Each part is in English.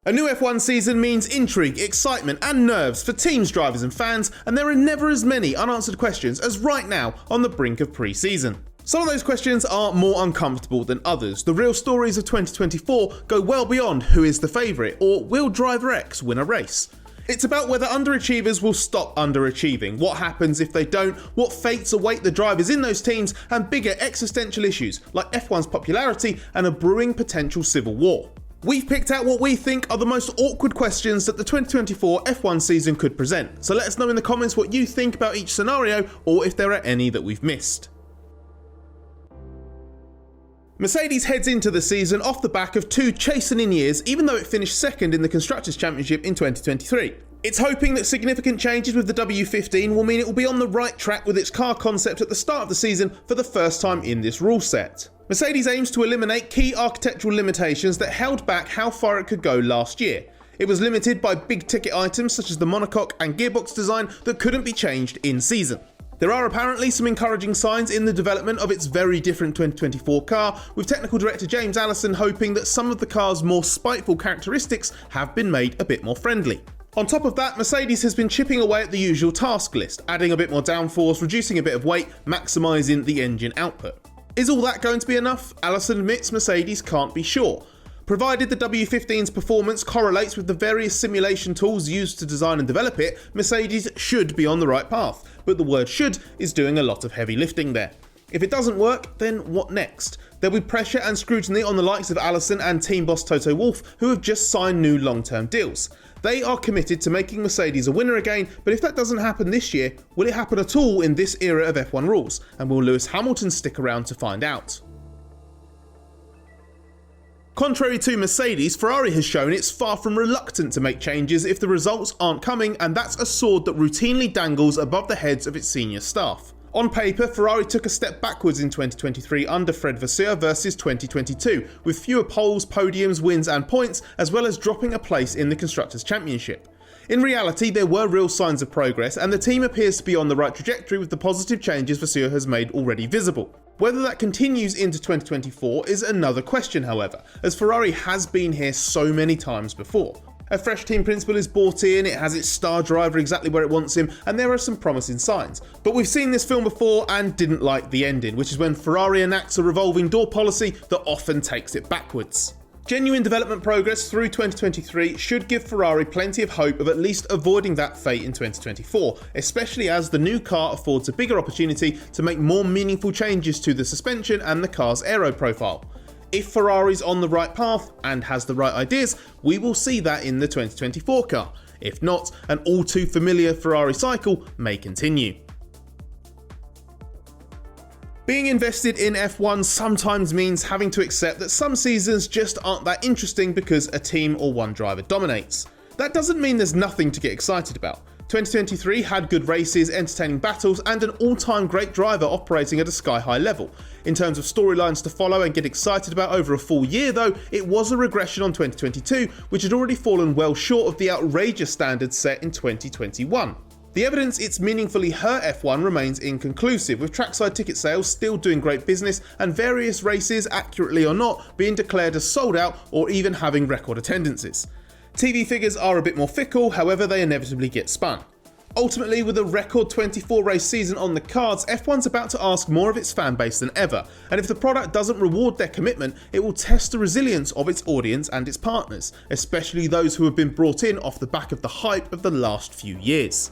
A new F1 season means intrigue, excitement and nerves for teams, drivers and fans, and there are never as many unanswered questions as right now on the brink of pre-season. Some of those questions are more uncomfortable than others. The real stories of 2024 go well beyond who is the favourite or will driver X win a race. It's about whether underachievers will stop underachieving, what happens if they don't, what fates await the drivers in those teams, and bigger existential issues like F1's popularity and a brewing potential civil war. We've picked out what we think are the most awkward questions that the 2024 F1 season could present, so let us know in the comments what you think about each scenario or if there are any that we've missed. Mercedes heads into the season off the back of 2 chastening years, even though it finished second in the Constructors' Championship in 2023. It's hoping that significant changes with the W15 will mean it will be on the right track with its car concept at the start of the season for the first time in this rule set. Mercedes aims to eliminate key architectural limitations that held back how far it could go last year. It was limited by big ticket items such as the monocoque and gearbox design that couldn't be changed in season. There are apparently some encouraging signs in the development of its very different 2024 car, with technical director James Allison hoping that some of the car's more spiteful characteristics have been made a bit more friendly. On top of that, Mercedes has been chipping away at the usual task list, adding a bit more downforce, reducing a bit of weight, maximising the engine output. Is all that going to be enough? Allison admits Mercedes can't be sure. Provided the W15's performance correlates with the various simulation tools used to design and develop it, Mercedes should be on the right path, but the word should is doing a lot of heavy lifting there. If it doesn't work, then what next? There'll be pressure and scrutiny on the likes of Allison and team boss Toto Wolff, who have just signed new long-term deals. They are committed to making Mercedes a winner again, but if that doesn't happen this year, will it happen at all in this era of F1 rules? And will Lewis Hamilton stick around to find out? Contrary to Mercedes, Ferrari has shown it's far from reluctant to make changes if the results aren't coming, and that's a sword that routinely dangles above the heads of its senior staff. On paper, Ferrari took a step backwards in 2023 under Fred Vasseur versus 2022, with fewer poles, podiums, wins and points, as well as dropping a place in the Constructors' Championship. In reality, there were real signs of progress, and the team appears to be on the right trajectory with the positive changes Vasseur has made already visible. Whether that continues into 2024 is another question, however, as Ferrari has been here so many times before. A fresh team principal is brought in, it has its star driver exactly where it wants him, and there are some promising signs. But we've seen this film before and didn't like the ending, which is when Ferrari enacts a revolving door policy that often takes it backwards. Genuine development progress through 2023 should give Ferrari plenty of hope of at least avoiding that fate in 2024, especially as the new car affords a bigger opportunity to make more meaningful changes to the suspension and the car's aero profile. If Ferrari's on the right path and has the right ideas, we will see that in the 2024 car. If not, an all too familiar Ferrari cycle may continue. Being invested in F1 sometimes means having to accept that some seasons just aren't that interesting because a team or one driver dominates. That doesn't mean there's nothing to get excited about. 2023 had good races, entertaining battles, and an all-time great driver operating at a sky-high level. In terms of storylines to follow and get excited about over a full year though, it was a regression on 2022, which had already fallen well short of the outrageous standards set in 2021. The evidence it's meaningfully hurt F1 remains inconclusive, with trackside ticket sales still doing great business and various races, accurately or not, being declared as sold out or even having record attendances. TV figures are a bit more fickle, however they inevitably get spun. Ultimately, with a record 24 race season on the cards, F1's about to ask more of its fan base than ever, and if the product doesn't reward their commitment, it will test the resilience of its audience and its partners, especially those who have been brought in off the back of the hype of the last few years.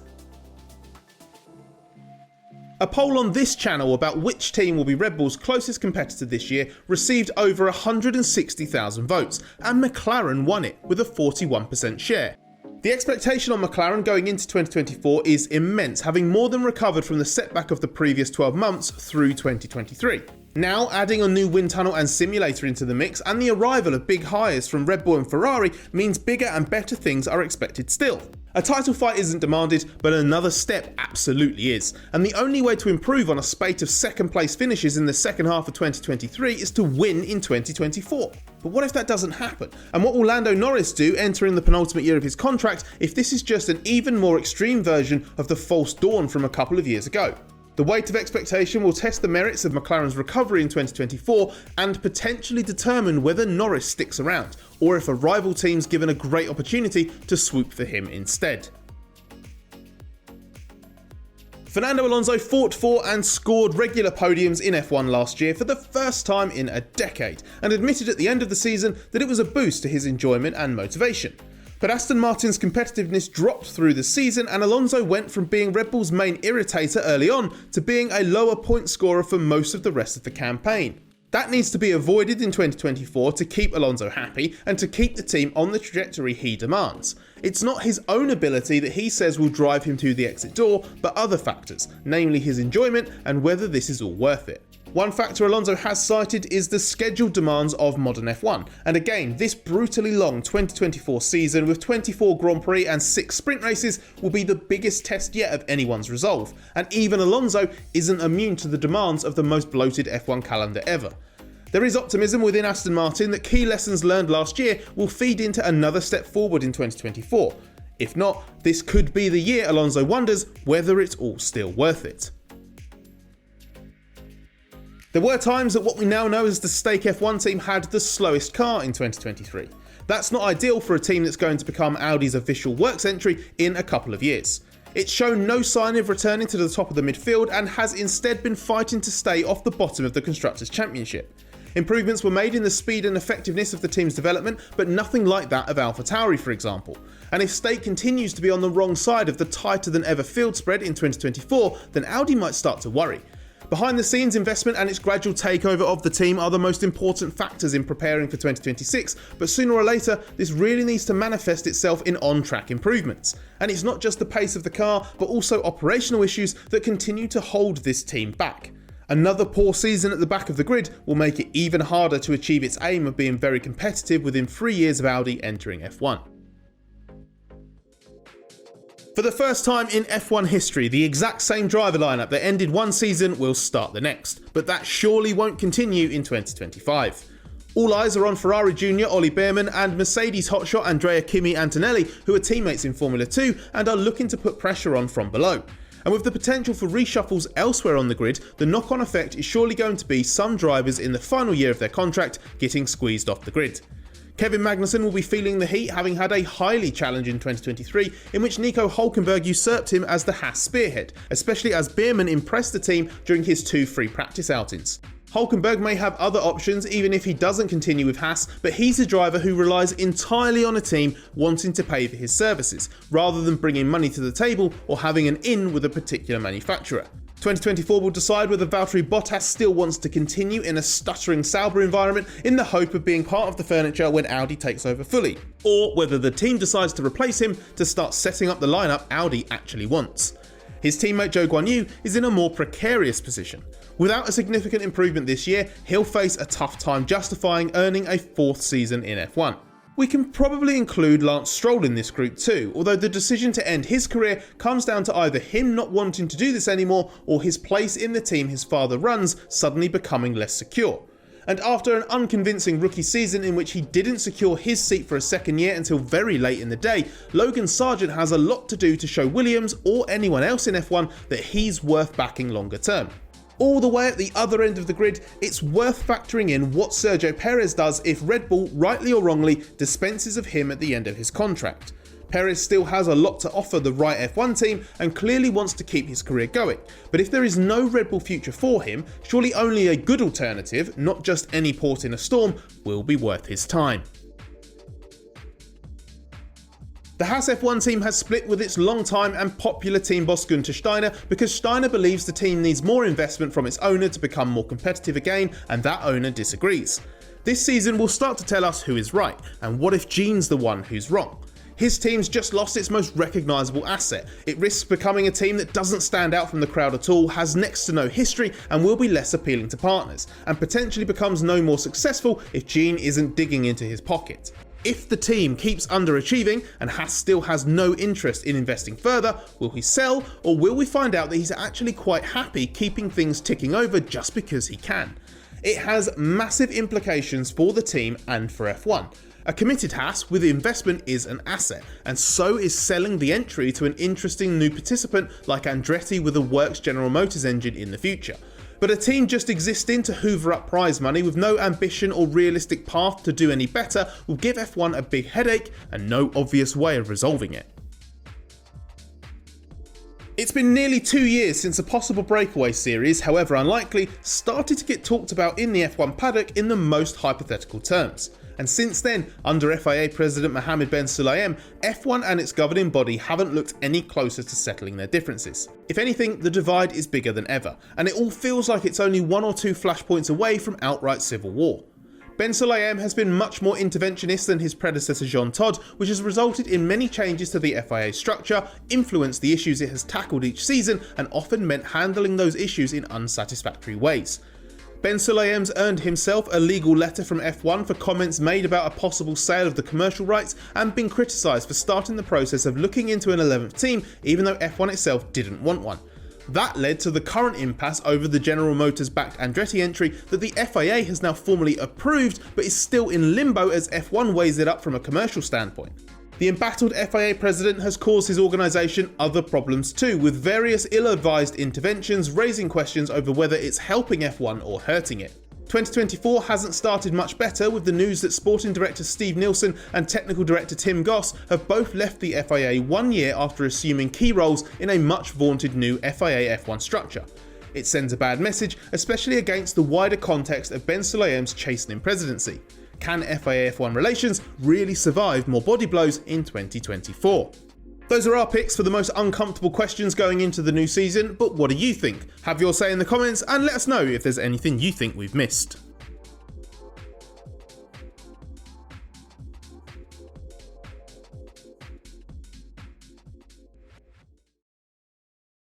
A poll on this channel about which team will be Red Bull's closest competitor this year received over 160,000 votes, and McLaren won it with a 41% share. The expectation on McLaren going into 2024 is immense, having more than recovered from the setback of the previous 12 months through 2023. Now, adding a new wind tunnel and simulator into the mix and the arrival of big hires from Red Bull and Ferrari means bigger and better things are expected still. A title fight isn't demanded, but another step absolutely is, and the only way to improve on a spate of second place finishes in the second half of 2023 is to win in 2024. But what if that doesn't happen? And what will Lando Norris do entering the penultimate year of his contract if this is just an even more extreme version of the false dawn from a couple of years ago? The weight of expectation will test the merits of McLaren's recovery in 2024 and potentially determine whether Norris sticks around, or if a rival team's given a great opportunity to swoop for him instead. Fernando Alonso fought for and scored regular podiums in F1 last year for the first time in a decade, and admitted at the end of the season that it was a boost to his enjoyment and motivation. But Aston Martin's competitiveness dropped through the season, and Alonso went from being Red Bull's main irritator early on to being a lower point scorer for most of the rest of the campaign. That needs to be avoided in 2024 to keep Alonso happy and to keep the team on the trajectory he demands. It's not his own ability that he says will drive him to the exit door, but other factors, namely his enjoyment and whether this is all worth it. One factor Alonso has cited is the scheduled demands of modern F1, and again, this brutally long 2024 season with 24 Grand Prix and 6 sprint races will be the biggest test yet of anyone's resolve, and even Alonso isn't immune to the demands of the most bloated F1 calendar ever. There is optimism within Aston Martin that key lessons learned last year will feed into another step forward in 2024. If not, this could be the year Alonso wonders whether it's all still worth it. There were times that what we now know as the Stake F1 team had the slowest car in 2023. That's not ideal for a team that's going to become Audi's official works entry in a couple of years. It's shown no sign of returning to the top of the midfield and has instead been fighting to stay off the bottom of the Constructors' Championship. Improvements were made in the speed and effectiveness of the team's development, but nothing like that of AlphaTauri, for example. And if Stake continues to be on the wrong side of the tighter than ever field spread in 2024, then Audi might start to worry. Behind the scenes investment and its gradual takeover of the team are the most important factors in preparing for 2026, but sooner or later this really needs to manifest itself in on-track improvements. And it's not just the pace of the car, but also operational issues that continue to hold this team back. Another poor season at the back of the grid will make it even harder to achieve its aim of being very competitive within 3 years of Audi entering F1. For the first time in F1 history, the exact same driver lineup that ended one season will start the next, but that surely won't continue in 2025. All eyes are on Ferrari Jr. Ollie Bearman and Mercedes hotshot Andrea Kimi Antonelli, who are teammates in Formula 2 and are looking to put pressure on from below. And with the potential for reshuffles elsewhere on the grid, the knock-on effect is surely going to be some drivers in the final year of their contract getting squeezed off the grid. Kevin Magnussen will be feeling the heat, having had a highly challenging 2023 in which Nico Hülkenberg usurped him as the Haas spearhead, especially as Bearman impressed the team during his 2 free practice outings. Hülkenberg may have other options even if he doesn't continue with Haas, but he's a driver who relies entirely on a team wanting to pay for his services, rather than bringing money to the table or having an in with a particular manufacturer. 2024 will decide whether Valtteri Bottas still wants to continue in a stuttering Sauber environment in the hope of being part of the furniture when Audi takes over fully, or whether the team decides to replace him to start setting up the lineup Audi actually wants. His teammate Zhou Guanyu is in a more precarious position. Without a significant improvement this year, he'll face a tough time justifying earning a 4th season in F1. We can probably include Lance Stroll in this group too, although the decision to end his career comes down to either him not wanting to do this anymore or his place in the team his father runs suddenly becoming less secure. And after an unconvincing rookie season in which he didn't secure his seat for a second year until very late in the day, Logan Sargent has a lot to do to show Williams or anyone else in F1 that he's worth backing longer term. All the way at the other end of the grid, it's worth factoring in what Sergio Perez does if Red Bull, rightly or wrongly, dispenses of him at the end of his contract. Perez still has a lot to offer the right F1 team and clearly wants to keep his career going, but if there is no Red Bull future for him, surely only a good alternative, not just any port in a storm, will be worth his time. The Haas F1 team has split with its long-time and popular team boss Günther Steiner because Steiner believes the team needs more investment from its owner to become more competitive again, and that owner disagrees. This season will start to tell us who is right, and what if Gene's the one who's wrong. His team's just lost its most recognisable asset. It risks becoming a team that doesn't stand out from the crowd at all, has next to no history, and will be less appealing to partners, and potentially becomes no more successful if Gene isn't digging into his pocket. If the team keeps underachieving and Haas still has no interest in investing further, will he sell, or will we find out that he's actually quite happy keeping things ticking over just because he can? It has massive implications for the team and for F1. A committed Haas with investment is an asset, and so is selling the entry to an interesting new participant like Andretti with a works General Motors engine in the future. But a team just existing to hoover up prize money with no ambition or realistic path to do any better will give F1 a big headache and no obvious way of resolving it. It's been nearly 2 years since a possible breakaway series, however unlikely, started to get talked about in the F1 paddock in the most hypothetical terms. And since then, under FIA President Mohammed Ben Sulayem, F1 and its governing body haven't looked any closer to settling their differences. If anything, the divide is bigger than ever, and it all feels like it's only 1 or 2 flashpoints away from outright civil war. Ben Sulayem has been much more interventionist than his predecessor Jean Todt, which has resulted in many changes to the FIA structure, influenced the issues it has tackled each season, and often meant handling those issues in unsatisfactory ways. Ben Sulayem's earned himself a legal letter from F1 for comments made about a possible sale of the commercial rights and been criticised for starting the process of looking into an 11th team even though F1 itself didn't want one. That led to the current impasse over the General Motors backed Andretti entry that the FIA has now formally approved but is still in limbo as F1 weighs it up from a commercial standpoint. The embattled FIA president has caused his organisation other problems too, with various ill-advised interventions raising questions over whether it's helping F1 or hurting it. 2024 hasn't started much better, with the news that sporting director Steve Nielsen and technical director Tim Goss have both left the FIA 1 year after assuming key roles in a much vaunted new FIA F1 structure. It sends a bad message, especially against the wider context of Ben Sulayem's chastening presidency. Can FIA F1 relations really survive more body blows in 2024? Those are our picks for the most uncomfortable questions going into the new season, but what do you think? Have your say in the comments and let us know if there's anything you think we've missed.